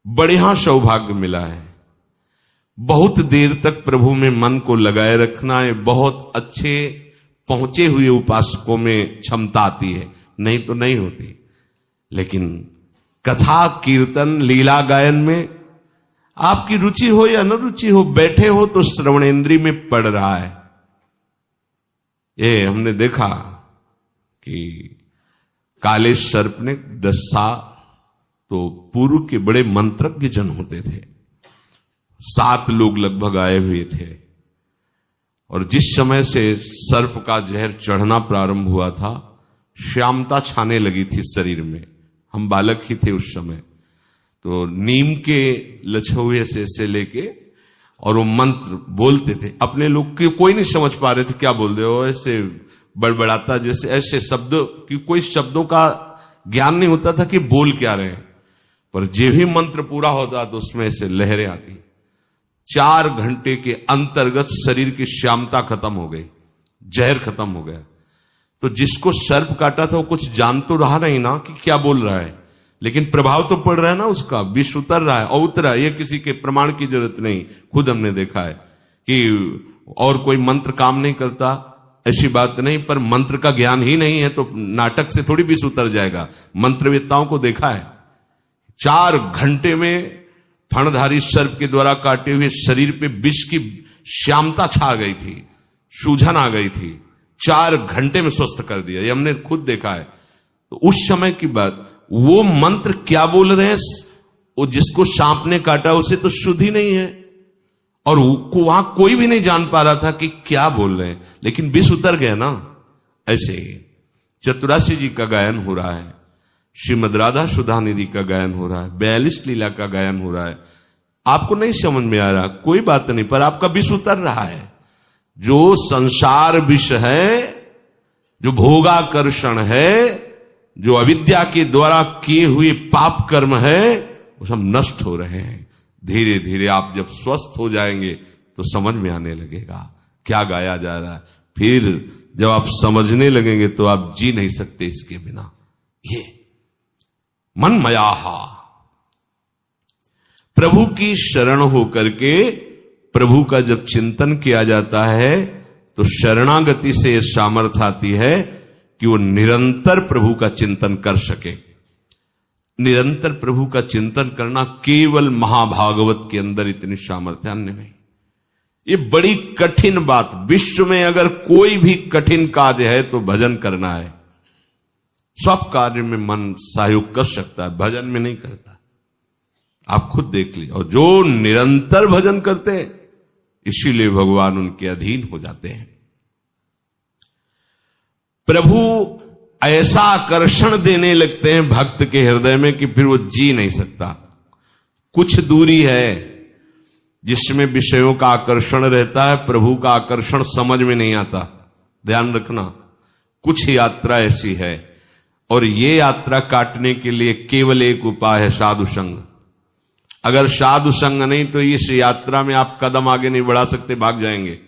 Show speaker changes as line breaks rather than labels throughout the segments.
बढ़िया सौभाग्य मिला है। बहुत देर तक प्रभु में मन को लगाए रखना है। बहुत अच्छे पहुंचे हुए उपासकों में क्षमता आती है, नहीं तो नहीं होती। लेकिन कथा कीर्तन लीला गायन में आपकी रुचि हो या न रुचि हो, बैठे हो तो श्रवणेंद्रिय में पड़ रहा है। ये हमने देखा कि काले सर्प ने दस्सा तो पूर्व के बड़े मंत्रज्ञ जन होते थे, 7 लोग लगभग आए हुए थे। और जिस समय से सर्प का जहर चढ़ना प्रारंभ हुआ था, श्यामता छाने लगी थी शरीर में। हम बालक ही थे उस समय, तो नीम के लछुए से लेके और वो मंत्र बोलते थे। अपने लोग के कोई नहीं समझ पा रहे थे क्या बोल रहे हो, ऐसे बड़बड़ाता जैसे, ऐसे शब्द की कोई शब्दों का ज्ञान नहीं होता था कि बोल क्या रहे हैं। पर जो भी मंत्र पूरा होता तो उसमें ऐसे लहरें आती। 4 घंटे के अंतर्गत शरीर की श्यामता खत्म हो गई, जहर खत्म हो गया। तो जिसको सर्प काटा था वो कुछ जान तो रहा नहीं ना कि क्या बोल रहा है, लेकिन प्रभाव तो पड़ रहा है ना उसका, विष उतर रहा है और उतरा। ये किसी के प्रमाण की जरूरत नहीं, खुद हमने देखा है कि और कोई मंत्र काम नहीं करता, ऐसी बात नहीं। पर मंत्र का ज्ञान ही नहीं है तो नाटक से थोड़ी विष उतर जाएगा। मंत्रवेत्ताओं को देखा है, 4 घंटे में फणधारी सर्प के द्वारा काटे हुए शरीर पे विष की श्यामता छा गई थी, सूजन आ गई थी। 4 घंटे में स्वस्थ कर दिया, ये हमने खुद देखा है। तो उस समय की बात, वो मंत्र क्या बोल रहे हैं, वो जिसको सांप ने काटा उसे तो शुद्ध ही नहीं है, और वहां कोई भी नहीं जान पा रहा था कि क्या बोल रहे हैं, लेकिन विष उतर गया ना। ऐसे ही चतुरासी जी का गायन हो रहा है, श्रीमद राधा सुधा निधि का गायन हो रहा है, 42 लीला का गायन हो रहा है। आपको नहीं समझ में आ रहा, कोई बात नहीं, पर आपका विष उतर रहा है। जो संसार विष है, जो भोगाकर्षण है, जो अविद्या के द्वारा किए हुए पाप कर्म है, वो सब नष्ट हो रहे हैं। धीरे धीरे आप जब स्वस्थ हो जाएंगे तो समझ में आने लगेगा क्या गाया जा रहा है। फिर जब आप समझने लगेंगे तो आप जी नहीं सकते इसके बिना। ये मनमयाहा, प्रभु की शरण होकर के प्रभु का जब चिंतन किया जाता है तो शरणागति से यह सामर्थ्य आती है कि वो निरंतर प्रभु का चिंतन कर सके। निरंतर प्रभु का चिंतन करना केवल महाभागवत के अंदर इतनी सामर्थ्य, अन्य नहीं। ये बड़ी कठिन बात, विश्व में अगर कोई भी कठिन कार्य है तो भजन करना है। सब कार्य में मन सहयोग कर सकता है, भजन में नहीं करता। आप खुद देख लीजिए। और जो निरंतर भजन करते हैं इसीलिए भगवान उनके अधीन हो जाते हैं। प्रभु ऐसा आकर्षण देने लगते हैं भक्त के हृदय में कि फिर वो जी नहीं सकता। कुछ दूरी है जिसमें विषयों का आकर्षण रहता है, प्रभु का आकर्षण समझ में नहीं आता। ध्यान रखना, कुछ यात्रा ऐसी है, और ये यात्रा काटने के लिए केवल एक उपाय है, साधु संग। अगर साधु संग नहीं तो इस यात्रा में आप कदम आगे नहीं बढ़ा सकते, भाग जाएंगे।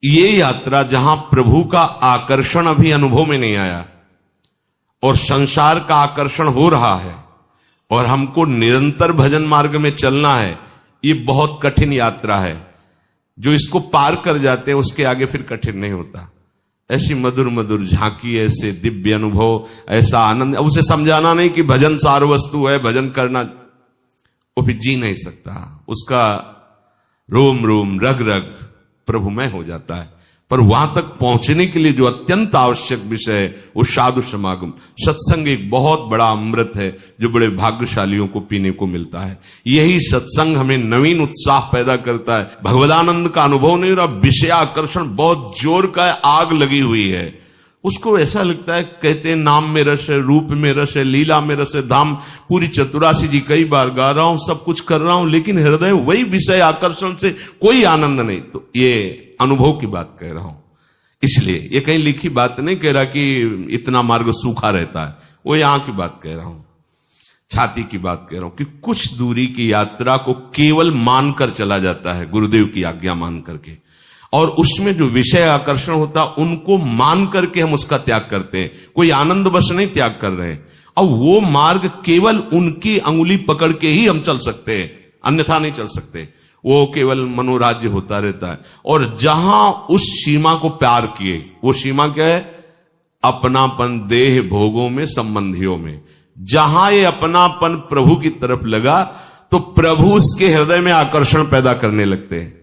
ये यात्रा जहां प्रभु का आकर्षण अभी अनुभव में नहीं आया और संसार का आकर्षण हो रहा है और हमको निरंतर भजन मार्ग में चलना है, ये बहुत कठिन यात्रा है। जो इसको पार कर जाते हैं उसके आगे फिर कठिन नहीं होता। ऐसी मधुर मधुर झांकी, ऐसे दिव्य अनुभव, ऐसा आनंद, उसे समझाना नहीं कि भजन सार वस्तु है, भजन करना, वो भी जी नहीं सकता। उसका रोम रोम रग रग प्रभुमय हो जाता है। पर वहां तक पहुंचने के लिए जो अत्यंत आवश्यक विषय है वो साधु समागम, सत्संग एक बहुत बड़ा अमृत है जो बड़े भाग्यशालियों को पीने को मिलता है। यही सत्संग हमें नवीन उत्साह पैदा करता है। भगवदानंद का अनुभव नहीं हो रहा, विषय आकर्षण बहुत जोर का है, आग लगी हुई है। उसको ऐसा लगता है, कहते हैं नाम में रस है, रूप में रस है, लीला में रस है, धाम। पूरी चतुरासी जी कई बार गा रहा हूं, सब कुछ कर रहा हूं, लेकिन हृदय वही विषय आकर्षण से कोई आनंद नहीं। तो ये अनुभव की बात कह रहा हूं, इसलिए ये कहीं लिखी बात नहीं कह रहा कि इतना मार्ग सूखा रहता है, वो यहां की बात कह रहा हूं, छाती की बात कह रहा हूं कि कुछ दूरी की यात्रा को केवल मानकर चला जाता है, गुरुदेव की आज्ञा मान करके, और उसमें जो विषय आकर्षण होता उनको मान करके हम उसका त्याग करते हैं। कोई आनंद बस नहीं त्याग कर रहे हैं। अब वो मार्ग केवल उनकी अंगुली पकड़ के ही हम चल सकते हैं, अन्यथा नहीं चल सकते। वो केवल मनोराज्य होता रहता है। और जहां उस सीमा को प्यार किए, वो सीमा क्या है? अपनापन देह भोगों में, संबंधियों में। जहां ये अपनापन प्रभु की तरफ लगा तो प्रभु उसके हृदय में आकर्षण पैदा करने लगते हैं।